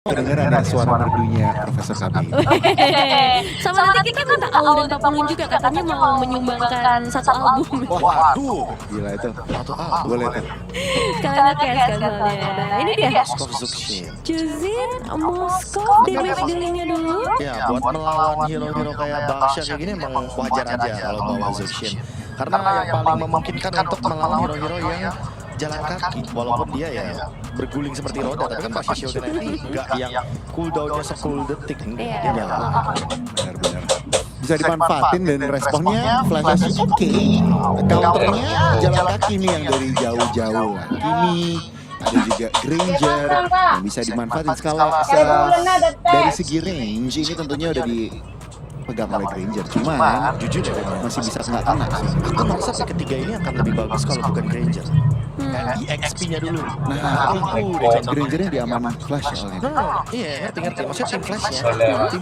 Kedengeran ya suara merdunya Profesor kami. Sama nanti kita minta Aul dan Papulun juga katanya mau menyumbangkan satu album. Waduh, gila itu. Satu album. Boleh tuh. Kalian nge-cast kan soalnya. Nah ini dia. Moskov Zuxin. Juzin, Moskov, damage dealingnya dulu. Ya buat melawan hero-hero kayak Baksha kayak gini emang wajar aja kalau bawa Zuxin. Karena yang paling memungkinkan untuk melawan hero-hero yang jalan kaki. Walaupun dia ya berguling seperti roda, tapi kan Baksha Shieldnya ini enggak yang cooldownnya 10 detik. Iya. Dia nggak. Benar-benar. Bisa dimanfaatin dan responnya flash oke. Counternya jalan kaki nih yang dari jauh-jauh. Kimi, ada juga Granger yang bisa dimanfaatin skala dari segi range ini tentunya udah dipegang oleh Granger. Cuman Jujur ya, masih bisa kena sih. aku merasa pick ketiga ini akan lebih bagus kalau bukan Granger. Di XP-nya dulu. Nah, Grangernya diaman flash soalnya. Iya, ngerti. Maksudnya tim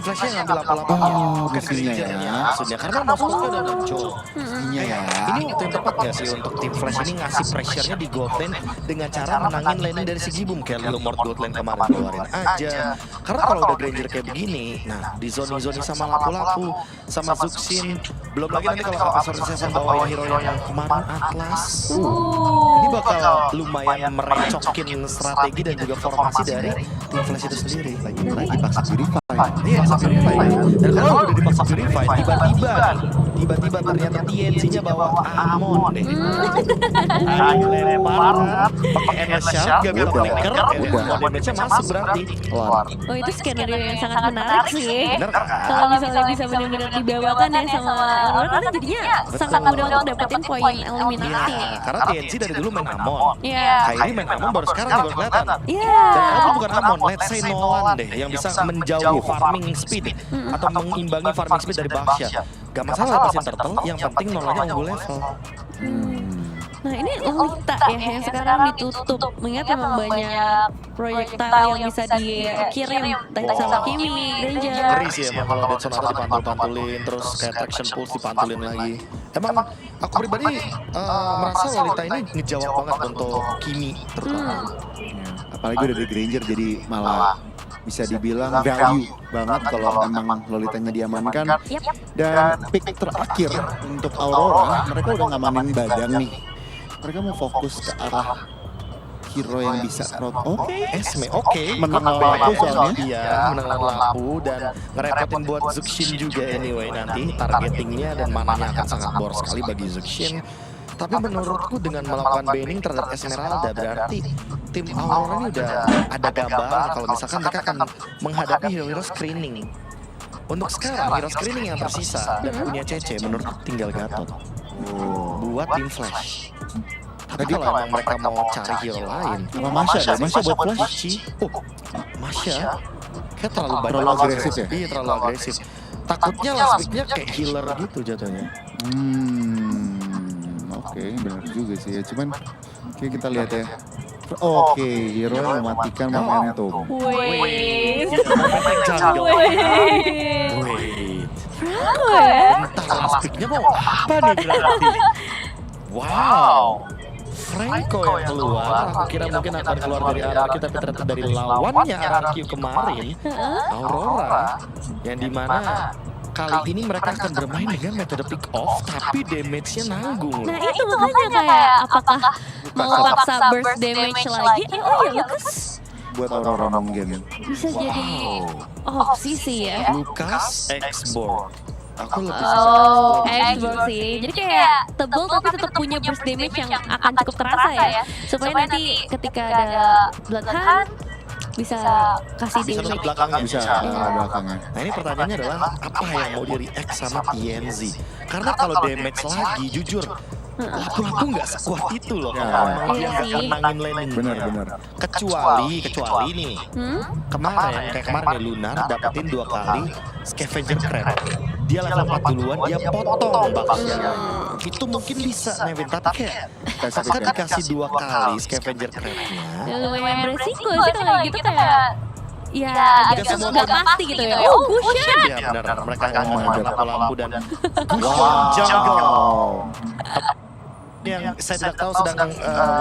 flashnya ngambil apa-apanya. Oh, Bukan mestinya Grangernya ya. maksudnya. Karena Moskov udah muncul. Mestinya ya. Ini waktu yang tepat nggak sih untuk tim flash ini ngasih pressure-nya di gold lane dengan cara menangin lane dari segi boom kayak Lilmord gold lane kemarin keluarin aja. Karena kalau udah Granger kayak begini, nah di zoni-zoni sama lapu-lapu, sama Zuxin, belum lagi nanti kalau Profesor Season bawa hero yang kemarin Atlas. Ini bakal lumayan merecokin strategi dan juga formasi dari tim flash itu sendiri. Lagi dipaksa purify. Iya, dipaksa purify. Dan kalau udah dipaksa purify, tiba-tiba ternyata TNC-nya bawa Amon deh. Ayo lempar, pakai Endless Shout, gak bisa flicker, mau damage-nya masuk berarti. Keluar. Oh itu skenario yang sangat menarik sih. Bener kan? Kalau misalnya bisa benar-benar dibawakan ya sama Aurora kan jadinya sangat mudah untuk dapetin poin eliminasi. Karena TNC dari dulu main Amon. Iya. Kayak ini main Amon baru sekarang nih baru kelihatan. Iya. Dan kalau bukan Amon, let's say Nolan deh yang bisa menjauhi farming speed atau mengimbangi farming speed dari Baksha. Gak masalah lepasin turtle, yang penting Nolannya unggul level. Nah ini Lolita ya yang sekarang ditutup. Mengingat memang banyak proyektil yang bisa dikirim entah sama Kimi, Granger. Ngeri sih emang kalau Dead Sonata dipantul-pantulin, terus kayak Traction Pulse dipantulin lagi. Emang aku pribadi merasa Lolita ini ngejawab banget untuk Kimi terutama. Apalagi udah ada Granger jadi malah bisa dibilang value banget kalau emang Lolitanya diamankan. Dan pick terakhir untuk Aurora, mereka udah ngamanin badan nih. Mereka mau fokus ke arah hero yang bisa crowd. Oke, Esme oke. menang lawan soalnya. Iya, menang lawan Lapu dan ngerepotin buat Zuxin juga anyway nanti targetingnya dan mananya akan sangat bor sekali bagi Zuxin. Tapi menurutku dengan melakukan banning terhadap Esmeralda berarti tim Aurora ini udah ada gambaran kalau misalkan mereka akan menghadapi hero-hero screening. Untuk sekarang hero screening yang tersisa dan punya CC menurutku tinggal Gatot buat tim flash. Tapi kalau emang mereka mau cari hero lain, Sama Masha deh, Masha buat flash. Masha kayak terlalu banyak. Terlalu agresif ya? Iya terlalu agresif. Takutnya last pick-nya kayak healer gitu jatuhnya. Oke, benar juga sih ya. Cuman oke, kita lihat ya. Oke, hero yang mematikan momentum. Wait. Jungle. Wait. Wait. Franco ya? Entah last pick-nya mau apa nih berarti. Wow. Franco yang keluar, aku kira mungkin akan keluar dari RRQ tapi ternyata dari lawannya RRQ kemarin, Aurora, yang dimana kali ini mereka akan bermain dengan metode pick off tapi damage-nya nanggung. Nah itu makanya kayak apakah mau paksa burst damage lagi? Oh iya Lucas Buat Aurora mungkin. bisa jadi opsi sih ya. Lucas X-Board. Aku lebih Oh, Xbox sih. Jadi kayak tebel tapi tetap punya burst damage yang akan cukup terasa ya. Supaya nanti ketika ada Bloodhound bisa kasih bisa damage. nusuk belakangnya. Bisa belakangnya. Nah ini pertanyaannya adalah apa yang mau di react sama TNZ? Karena kalau damage lagi, jujur, lapu-lapu nggak sekuat itu loh. Ya. Kalau emang dia Iya nggak sih. menangin lane-nya. Benar. Kecuali nih, kayak kemarin nih Lunar dapetin 2 kali Scavenger Crab. Dia level 4 duluan, dia potong Baksha. Itu mungkin bisa Nevin, tapi kayak Baksha dikasih 2 kali Scavenger Crab-nya. Ya, lumayan beresiko sih kalau gitu kayak ya nggak pasti gitu ya. Oh Gushan. Ya benar, mereka nggak mau main lampu-lampu dan Wow. jungle. yang saya tidak tahu sedang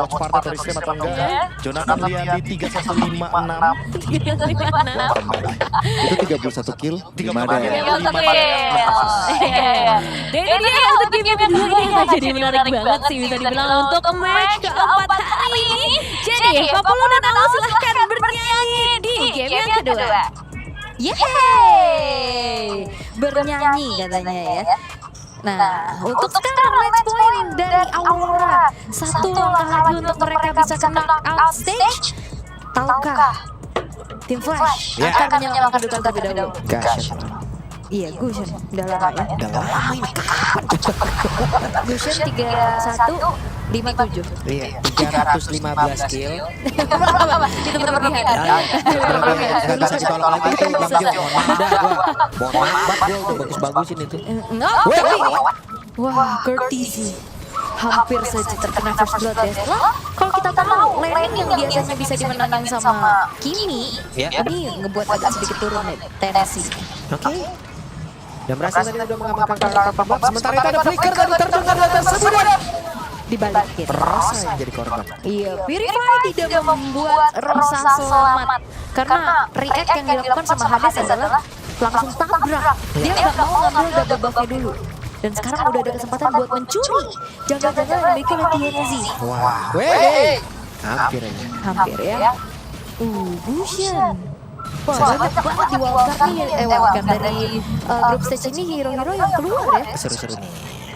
watch party atau stream atau enggak. Jonathan Liandi 3156. 3156. Itu 31 kill, 5 ada. Iya, untuk kill. Dan ini dia untuk game yang kedua ini akan jadi menarik banget sih bisa dibilang untuk match keempat hari ini. Jadi Papulu dan Alu silahkan bernyanyi di game yang kedua. Yeay, bernyanyi katanya ya. Nah, untuk sekarang match point dari Aurora. Satu langkah lagi untuk mereka bisa ke knockout stage. Tahukah Tim Flash akan menyalakan duta terlebih dahulu? Gashet. Iya, Gusion. Udah lama ya. Udah lama ini. Gusion 3157. Iya, 315 kill. Itu berlebihan. Gak bisa ditolak lagi itu Bang Jo. Udah gua. Mohon maaf gua udah bagus-bagusin itu. Tapi wah, Courtesy hampir saja terkena first blood ya. Setelah kalau kita tahu laning yang biasanya bisa dimenangin sama Kimi, ini ngebuat agak sedikit turun nih tensi. Oke. Dan berhasil tadi udah mengamankan karakter pembak. Sementara itu ada flicker tadi terdengar di atas sebuah. Dibalikin. Rosa yang jadi korban. Iya, Purify tidak membuat Rosa selamat karena react yang dilakukan sama Hades adalah langsung tabrak. Dia nggak mau ngambil double buff-nya dulu. Dan sekarang udah ada kesempatan buat mencuri. Jangan-jangan yang dimiliki oleh TNZ. Wah, weh. Hampir aja. Hampir ya. Gusion. Wah, banyak banget di wildcard nih, wildcard dari grup stage ini hero-hero yang keluar ya. Seru-seru nih.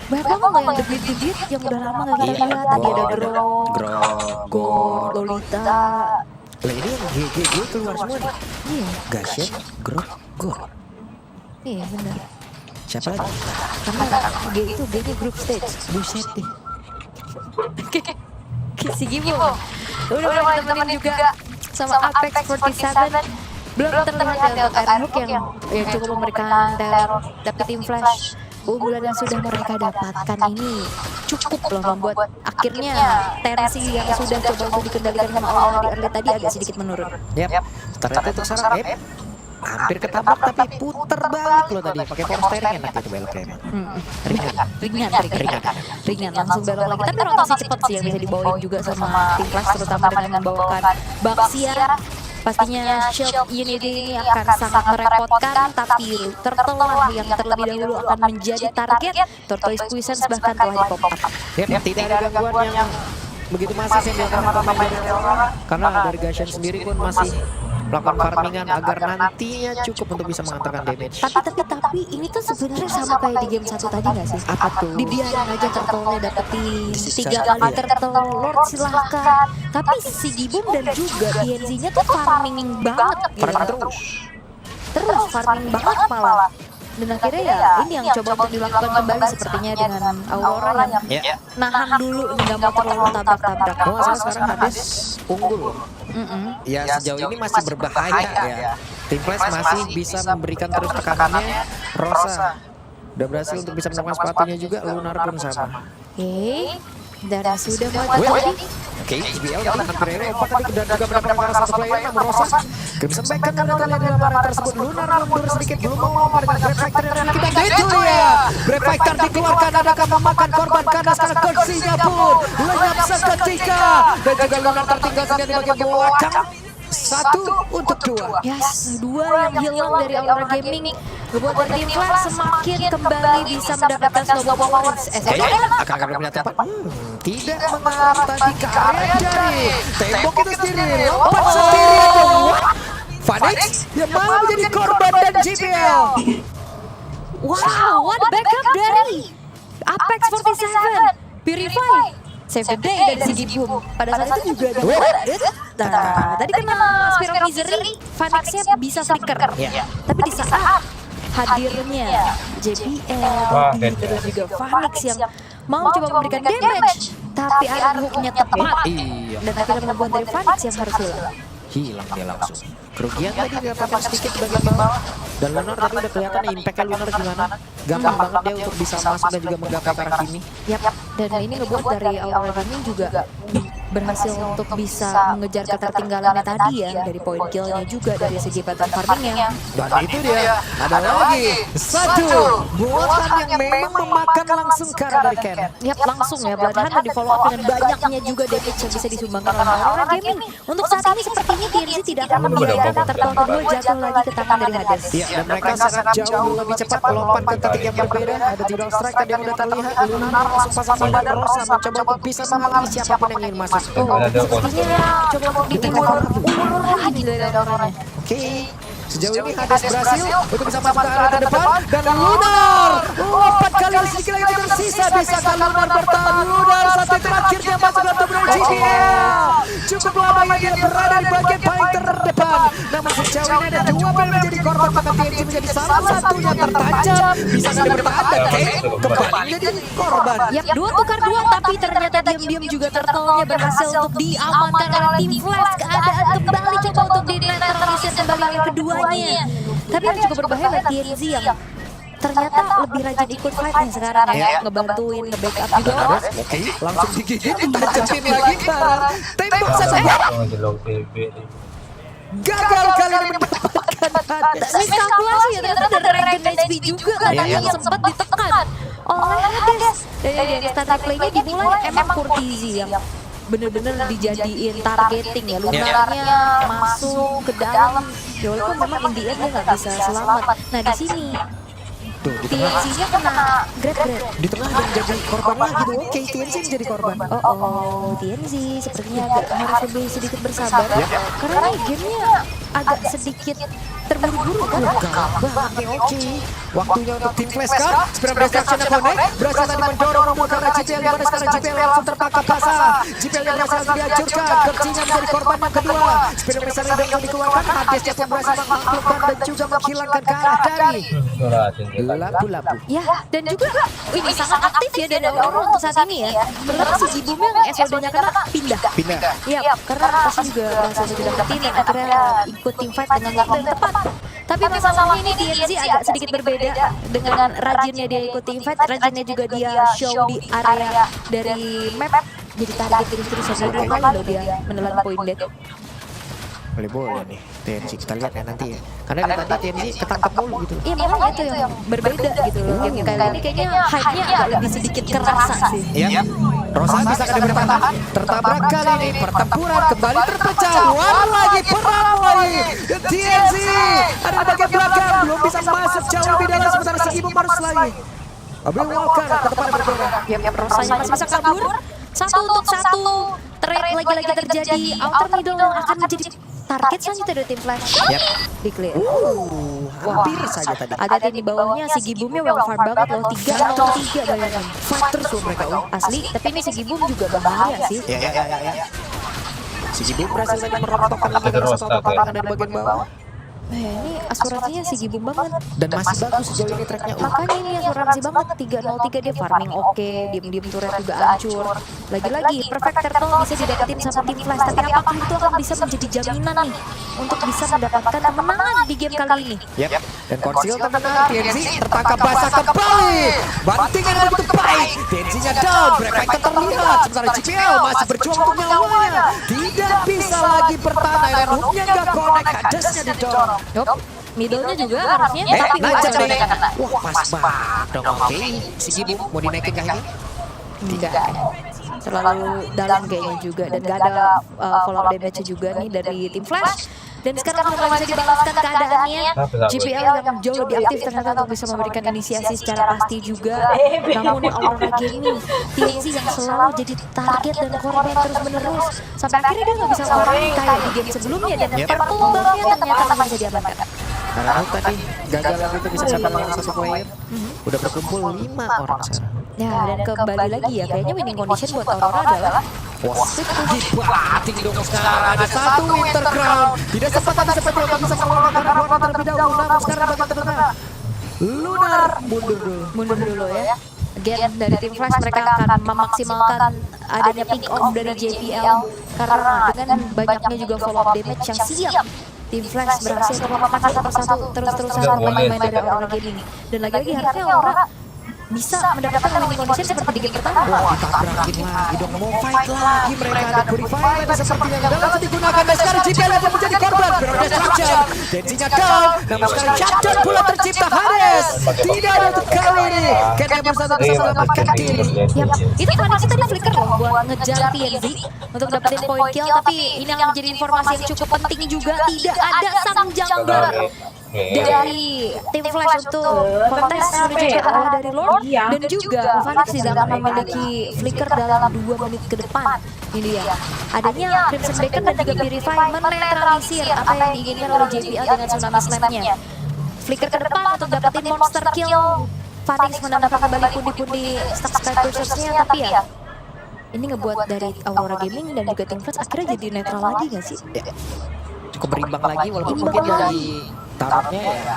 Banyak banget loh yang debut-debut yang udah lama gak kita lihat. Tadi ada Grok, Gor, Lolita. Lah ini yang GG keluar semua nih. Iya, Gashet, Grok, Gor. iya benar. Siapa lagi? Karena G-nya grup stage. Buset deh. Si Gibo. Udah ditemenin juga sama Apex 47. Belum terlihat ya untuk Ironhook yang cukup memberikan teror. Tapi tim Flash unggulan yang sudah mereka dapatkan ini cukup loh membuat akhirnya tensi yang sudah coba untuk dikendalikan sama Aurora di early tadi agak sedikit menurun. Yap. Ternyata untuk sarang hampir ketabrak tapi puter balik loh tadi pakai power steering enak itu beloknya emang. Ringan langsung belok lagi. Tapi rotasi cepat sih yang bisa dibawain juga sama tim Flash terutama dengan membawakan Baxia. Pastinya shield Unity ini akan sangat merepotkan, tapi Turtle lah yang terlebih dahulu akan menjadi target. Tortoise Puissance bahkan telah dipopar. Yap, tidak ada gangguan yang begitu masif yang dilakukan pemain dari Aurora. Karena dari Gashen sendiri pun masih melakukan farmingan agar nantinya cukup untuk bisa mengantarkan damage. Tapi ini tuh sebenarnya sama kayak di game 1 tadi gak sih? Apa tuh? Dibiarin aja turtle-nya dapetin 3 kali turtle Lord silahkan. Tapi si Gibum dan juga TNZ-nya tuh farming banget gitu. Terus farming banget malah. Dan akhirnya ya ini yang coba untuk dilakukan kembali sepertinya dengan Aurora yang nahan dulu nggak mau terlalu tabrak-tabrak. Oh, sekarang Hades unggul. Ya sejauh ini masih berbahaya ya. Tim Flash masih bisa memberikan terus tekanannya. Rosa udah berhasil untuk bisa menemukan sepatunya juga. Lunar pun sama. Oke, dan sudah mulai tadi. Oke, JBL kita hampir lompat tadi dan juga mendapatkan satu player namun Rosa kesampaikan dengan dalam area tersebut. Lunar mundur sedikit belum mau lompat dengan Brave Fighter dan kita itu ya. Brave Fighter dikeluarkan adakah memakan korban karena sekarang kursinya pun lenyap seketika dan juga Lunar tertinggal sendiri di bagian belakang. 1 untuk 2. Yes, 2 yang hilang dari Aurora Gaming ngebuat dari tim Flash semakin kembali bisa mendapatkan snowball points. Akan punya tempat. Tidak mengarah tadi ke area dari tembok itu sendiri. Lompat sendiri. Phoenix yang malah menjadi korban dan JBL. Wow, what a backup dari Apex 47, Purify, Save the Day dan si Gibum. Pada saat itu juga ada tadi kena Spiral Misery, Phoenix-nya bisa flicker. Tapi di saat hadirnya JBL terus juga Phoenix yang mau coba memberikan damage, tapi Ironhook-nya tepat. Dan akhirnya membuat dari Phoenix yang harus hilang dia langsung. Kerugian tadi didapatkan sedikit di bagian bawah. Dan Lunar tadi udah kelihatan impact-nya Lunar gimana. Gampang banget dia untuk bisa masuk dan juga menggapai ke arah sini. Yap, dan ini ngebuat dari Aurora Gaming juga berhasil untuk bisa mengejar ketertinggalannya tadi ya, dari poin killnya juga, dari segi pattern farmingnya. Dan itu dia, ada lagi satu buatan yang memang memakan langsung karena dari Ken. Yap, langsung ya, Bloodhunt di follow up dengan banyaknya juga damage yang bisa disumbangkan oleh Aurora Gaming. Untuk saat ini sepertinya TNC tidak akan membiarkan turtle kedua jatuh lagi ke tangan dari Hades. Iya, dan mereka sangat jauh lebih cepat melompat ke titik yang berbeda. Ada judul strike tadi yang udah terlihat. Lunar langsung pasang Simba dan Rosa mencoba untuk bisa menghalangi siapapun yang ingin masuk. Oh, sepertinya coba untuk diulur lagi nih dari Auroranya. Oke, sejauh ini Hades berhasil untuk bisa masuk ke arah terdepan. Dan Lunar lompat kali sedikit lagi tersisa. Bisakah Lunar bertahan? Lunar satu terakhirnya masuk ke tubuh GPL. Cukup lama dia berada di bagian paling terdepan. Namun sejauh ini ada dua yang menjadi korban, maka TNC menjadi salah satunya tertancap. Bisa saja bertahan dan Kane kembali menjadi korban. Yap, dua tukar dua, tapi ternyata diam-diam juga turtle-nya berhasil untuk diamankan oleh tim Flash. Keadaan kembali coba untuk di-neutralisir kembali oleh keduanya. Tapi yang cukup berbahaya bagi TNC yang ternyata lebih rajin ikut fight nih sekarang ya, ngebantuin, nge-backup juga. Oke, langsung digigit, ditancapin lagi barang. Tembak saja. Gagal kali ini mendapatkan Hades. Miskalkulasi ya, ternyata ada Dragon HP juga tadi yang sempat ditekan oleh Hades. Dan yang starting play-nya dimulai emang Kurtizi yang bener-bener dijadiin targeting ya, lunarnya masuk ke dalam. Ya walaupun memang in the end dia nggak bisa selamat. Nah di sini TNC-nya kena grab. Di tengah dan jadi korban lagi tuh. Oke, TNC menjadi korban. Oh, TNC sepertinya agak harus lebih sedikit bersabar karena ini gamenya agak sedikit terburu-buru kan. Oke, waktunya untuk tim Flash kan. Spiral Destruction yang connect, berhasil tadi mendorong nomor karena JPL, di mana sekarang JPL langsung tertangkap basah. JPL yang berhasil dihancurkan, Kercinya menjadi korban yang kedua. Spiral Destruction yang dikeluarkan, Hades yang berhasil mengaklukkan dan juga menghilangkan ke arah dari labu-labu. Ya, dan juga ini sangat aktif ya dari Aurora untuk saat ini ya. Ternyata si Gibumnya yang SOD-nya kena pindah. Iya, karena pasti juga berhasil didapetin dan akhirnya ikut team fight dengan waktu yang tepat. Tapi masalahnya ini TNC agak sedikit berbeda dengan rajinnya dia ikut team fight, rajinnya juga dia show di area dari map. Jadi target terus-terusan dua kali loh dia menelan poin dead. Boleh nih TNC, kita lihat ya nanti ya. Karena dari tadi TNC ketangkap mulu gitu. Iya, makanya itu yang berbeda gitu loh. Game kali ini kayaknya hype-nya agak lebih sedikit kerasa sih. Iya. Rosa bisa kada bertahan. Tertabrak kali ini, pertempuran kembali terpecah. War lagi, perang lagi. TNC ada di bagian belakang, belum bisa masuk jauh lebih dalam sementara si Ibu harus lagi. Abil Walker ke depan bergerak. Ya, Rosanya masih bisa kabur. Satu untuk satu. Trade lagi-lagi terjadi. Outer middle yang akan menjadi target selanjutnya dari tim Flash. Di clear. Hampir saja tadi. Ada tim di bawahnya, si Gibumnya well farm banget loh. 3-0-3 bayangkan. Fighters loh mereka. Asli, tapi ini si Gibum juga bahaya sih. Ya. Si Gibum berhasil tadi merontokkan lagi satu tangan dari bagian bawah. Ini asuransinya si Gibum banget. Dan masih bagus sejauh ini tracknya. Makanya ini asuransi banget. 3-0-3 dia farming oke, diem-diem turret juga hancur. Lagi-lagi perfect turtle bisa didapetin sama tim Flash. Tapi apakah itu akan bisa menjadi jaminan nih untuk bisa mendapatkan kemenangan di game kali ini? Dan konsil terdengar, TNC tertangkap basah kembali. Bantingan yang begitu baik. TNC-nya down, breakfighter terlihat. Sementara GPL masih berjuang untuk nyawanya. Tidak bisa lagi bertahan, Iron Hook-nya nggak connect, Hadesnya didorong. Middle-nya juga harusnya, tapi nancap udah nih. kena. Wah, pas banget dong. Oke, si Gibum mau dinaikin kah ini? Tidak. Terlalu dalam kayaknya juga. Dan gak ada follow up damage juga nih dari tim Flash. Dan sekarang sudah bisa dibalaskan keadaannya. GPL yang jauh lebih aktif ternyata untuk bisa memberikan inisiasi secara pasti juga. Namun Aurora Gaming, TNC yang selalu jadi target dan korban terus-menerus. Sampai akhirnya dia nggak bisa ngorangin kayak di game sebelumnya. Dan pertumbangnya ternyata masih bisa diamankan. Karena tadi gagal itu bisa sampai lawan satu player. Udah berkumpul 5 orang sekarang. Ya, dan kembali lagi ya, kayaknya winning condition buat Aurora adalah dibanting dong sekarang. Ada satu Winter Crown. Tidak sempat tadi seperti yang bisa mengeluarkan Lunar terlebih dahulu. Namun sekarang bagian tengah Lunar mundur dulu ya. Again dari tim Flash mereka akan memaksimalkan adanya pick off dari JPL karena dengan banyaknya juga follow up damage yang siap. Tim Flash berhasil memakan satu persatu terus-terusan pemain-pemain dari Aurora Gaming. Dan lagi-lagi harusnya Aurora bisa mendapatkan winning condition seperti di game pertama. Wah, ditabrakin lagi dong, mau fight lagi mereka. Ada Purify lagi sepertinya dalam digunakan, dan sekarang JPL yang menjadi korban. Ground destruction, tensinya down, namun sekarang shutdown pula tercipta. Hades tidak ada untuk kali ini. Kayaknya bersatu bisa mendapatkan diri. Yap, itu Phoenix tadi flicker loh buat ngejar TNZ untuk dapetin point kill, tapi ini yang menjadi informasi yang cukup penting juga, tidak ada sang jungler dari tim Flash untuk kontes menuju ke arah dari Lord, dan juga Phoenix tidak akan memiliki flicker dalam 2 menit ke depan. Ini dia, adanya Crimson Beacon dan juga Purify menetralisir apa yang diinginkan oleh JPL dengan Tsunami Slam-nya. Flicker ke depan untuk dapetin monster kill. Phoenix menambahkan kembali pundi-pundi stack Sky Piercers-nya, tapi ya ini ngebuat dari Aurora Gaming dan juga tim Flash akhirnya jadi netral lagi gak sih? Ya, cukup berimbang lagi walaupun mungkin dari tarotnya ya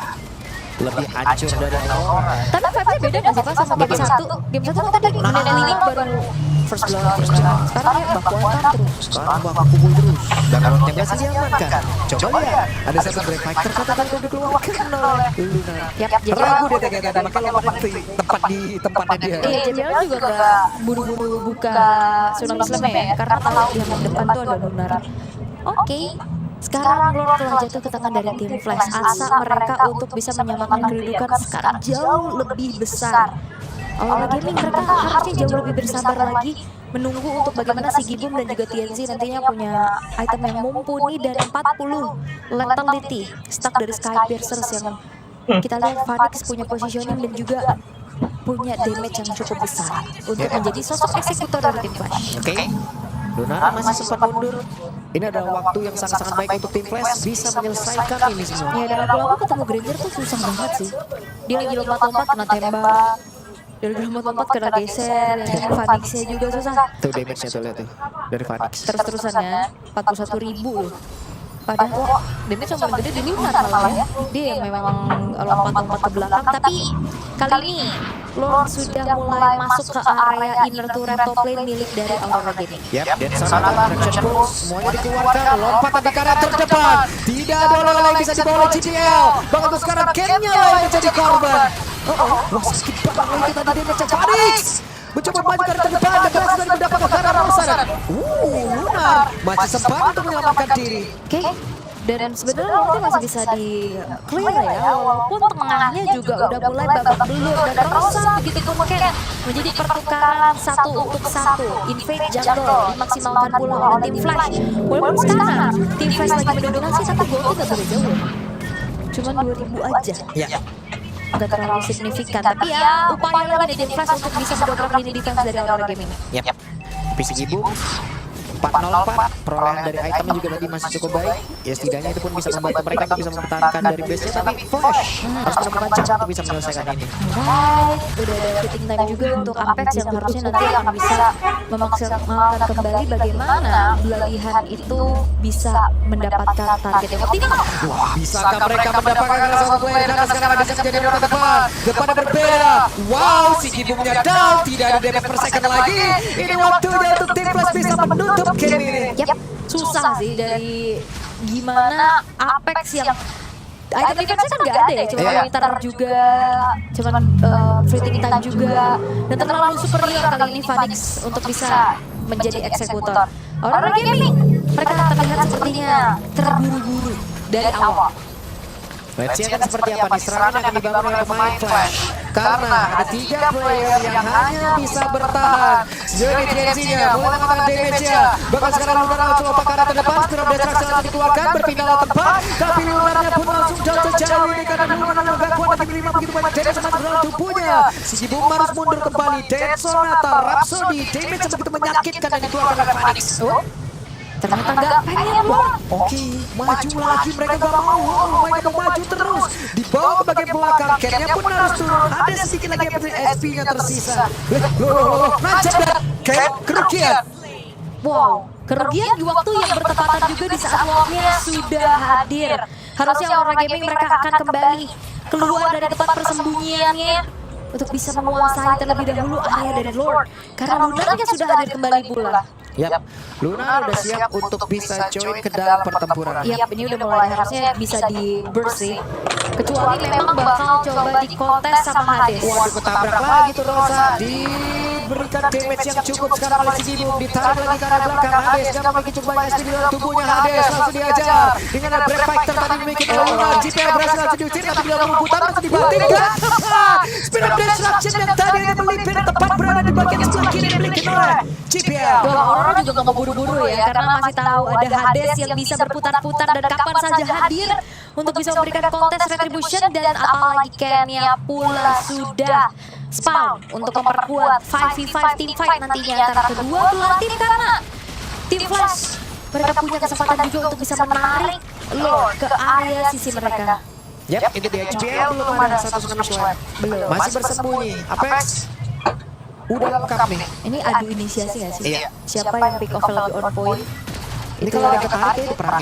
lebih hancur dari Aurora. Tapi vibe-nya beda gak sih Pak sama game 1? Game 1 kan tadi menit ini baru first blood. Sekarang ya bakuan terus. Sekarang bakal kumpul terus dan tarotnya berhasil diamankan. Coba lihat, ada satu Brave Fighter katakan kau dikeluarkan oleh Luna. Yap, jadi Ragu dia ternyata, makanya lompat tepat di tempatnya dia. iya, JPL juga gak buru-buru buka Tsunami Slam ya, karena tahu di halaman depan tuh ada Lunar. Oke, sekarang Lord telah jatuh ke tangan dari tim Flash. Asa mereka untuk bisa menyamakan kedudukan sekarang jauh lebih besar. Aurora Gaming mereka harusnya jauh lebih bersabar lagi menunggu untuk bagaimana si Gibum dan juga TNZ nantinya punya item yang mumpuni dan 40 lethality stack dari Sky Piercers yang kita lihat Phoenix punya positioning dan juga punya damage yang cukup besar untuk menjadi sosok eksekutor dari tim Flash. Oke, Lunar masih sempat mundur. Ini adalah waktu yang sangat-sangat baik untuk tim Flash bisa menyelesaikan ini semua. Ya, dan aku ketemu Granger tuh susah banget sih. Dia lagi lompat-lompat kena tembak. Dia lagi lompat-lompat kena geser. Dan Phoenix-nya juga susah. Tuh damage-nya tuh lihat tuh dari Phoenix. Terus-terusannya 41.000 loh. Padahal damage yang paling gede di Lunar malah ya. Dia yang memang lompat-lompat ke belakang. Tapi kali ini Lord sudah mulai masuk ke area inner turret top lane milik dari Aurora Gaming. Yap, dan sana traction boost semuanya dikeluarkan, lompat tapi karena terdepan. Tidak ada orang lain bisa dibawa oleh GPL. Bahkan untuk sekarang Kenya yang menjadi korban. Wah sakit banget itu tadi damage Phoenix. Mencoba maju ke terdepan dan berhasil dari mendapatkan karena Rosa. Lunar masih sempat untuk menyelamatkan diri. Oke, dan sebenarnya Lord masih bisa di clear ya, walaupun tengahnya juga udah mulai babak belur dan Rosa begitu pun Ken menjadi pertukaran 1 untuk 1. Invade jungle dimaksimalkan pula oleh tim Flash. Walaupun sekarang tim Flash lagi mendominasi tapi goldnya gak boleh jauh. Cuman 2000 aja. Ya. Gak terlalu signifikan, tapi ya upaya lagi di tim Flash untuk bisa mendobrak lini defense dari Aurora Gaming. Yap. PC Gibum 404, perolehan dari itemnya juga tadi masih cukup baik. Ya setidaknya itu pun bisa membantu mereka untuk bisa mempertahankan dari base-nya, tapi Flash harus melakukan cara untuk bisa menyelesaikan ini. Right, udah ada fitting time juga untuk Apex yang harusnya nanti akan bisa memaksimalkan kembali bagaimana Belalihan itu bisa mendapatkan target yang optimal. Wah, bisakah mereka mendapatkan salah satu player karena sekarang ada yang jadi rota depannya berbeda. Wow, si Gibumnya down, tidak ada damage per second lagi. Ini waktunya untuk tim Flash bisa menutup game ini. Yap, susah sih dari gimana Apex yang item defense kan nggak ada ya, cuma militar juga, cuma fleeting time juga, dan terlalu superior kali ini Phoenix untuk bisa menjadi eksekutor. Aurora Gaming, mereka terlihat sepertinya terburu-buru dari awal. Let's see akan seperti apa nih serangan yang akan dibangun oleh pemain Flash. Karena ada 3 player yang hanya bisa bertahan. Sejauh ini TNC-nya mulai mengatakan damage-nya. Bahkan sekarang Lunar langsung lompat ke arah terdepan. Spiral Destruction langsung dikeluarkan, berpindah ke tempat. Tapi Lunarnya pun langsung jauh sejauh ini karena Lunar gak kuat lagi menerima begitu banyak damage sama dalam tubuhnya. Si Gibum harus mundur kembali. Dead Sonata, Rhapsody, damage yang begitu menyakitkan yang dikeluarkan oleh Phoenix. Ternyata nggak pengen loh. Oke, maju lagi mereka gak mau. Mereka maju terus. Dibawa ke bagian belakang, Ken-nya pun harus turun. Ada sedikit lagi SP-nya tersisa. Loh, nancap dan Ken kerugian. Wow, kerugian di waktu yang bertepatan juga di saat Lord-nya sudah hadir. Harusnya Aurora Gaming mereka akan kembali keluar dari tempat persembunyiannya untuk bisa menguasai terlebih dahulu area dari Lord. Karena Lunarnya sudah hadir kembali pula. Yap, Luna udah siap untuk bisa join ke dalam pertempuran. Yap, ini udah mulai harusnya bisa di burst sih. Kecuali memang bakal coba di kontes sama Hades. Waduh, ketabrak lagi tuh Rosa. Diberikan damage yang cukup sekarang oleh Sigibum. Ditarik lagi ke arah belakang Hades. Dan memiliki cukup banyak speed di dalam tubuhnya Hades. Langsung diajar. Dengan Break Fighter tadi memiliki Luna. JPL berhasil langsung diusir. Tapi di dalam putar langsung dibantingkan. Speed of Destruction yang tadi ini melipir tepat berada di bagian sebelah kiri dimiliki oleh JPL. Orang juga nggak mau buru-buru ya, karena masih tahu ada Hades yang bisa berputar-putar dan kapan saja hadir untuk bisa memberikan kontes retribution, dan apalagi Kenya pula sudah spawn untuk memperkuat 5v5 team fight nantinya antara kedua belah tim, karena tim Flash mereka punya kesempatan juga untuk bisa menarik Lord ke area sisi mereka. Yap, ini dia JPL belum ada satu tsunami sword. Belum. Masih bersembunyi. Apex udah lengkap nih. Ini adu inisiasi nggak sih? Iya. Siapa yang pick off lebih on point? Ini kalau ada ketarik itu perang.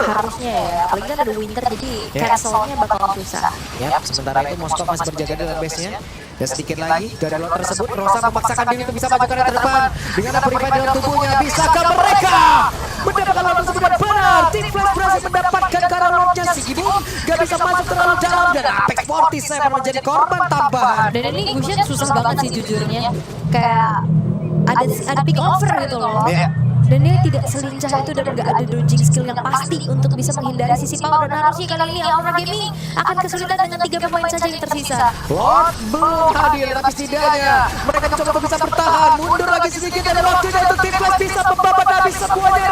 Harusnya ya, apalagi kan ada winter jadi cancel-nya bakal susah. Yap, sementara itu Moskov masih berjaga di dalam base-nya. Dan sedikit lagi dari lot tersebut, Rosa memaksakan diri untuk bisa maju ke arah depan. Dengan purify dalam tubuhnya, bisakah mereka mendapatkan lot tersebut dan benar? Tim Flash berhasil mendapatkan ke arah lotnya Sigibum. Gak bisa masuk terlalu dalam dan Apex 47 menjadi korban tambahan. Dan ini Gusion susah banget sih jujurnya. Kayak ada pick over gitu loh. Dan dia tidak selincah itu dan nggak ada dodging skill yang pasti untuk bisa menghindari sisi power. Dan harusnya kali ini Aura Gaming akan kesulitan dengan 3 pemain saja yang tersisa. Lord belum hadir, tapi setidaknya mereka coba bisa bertahan. Mundur lagi sedikit dan waktunya untuk tim Flash bisa membabat habis semuanya.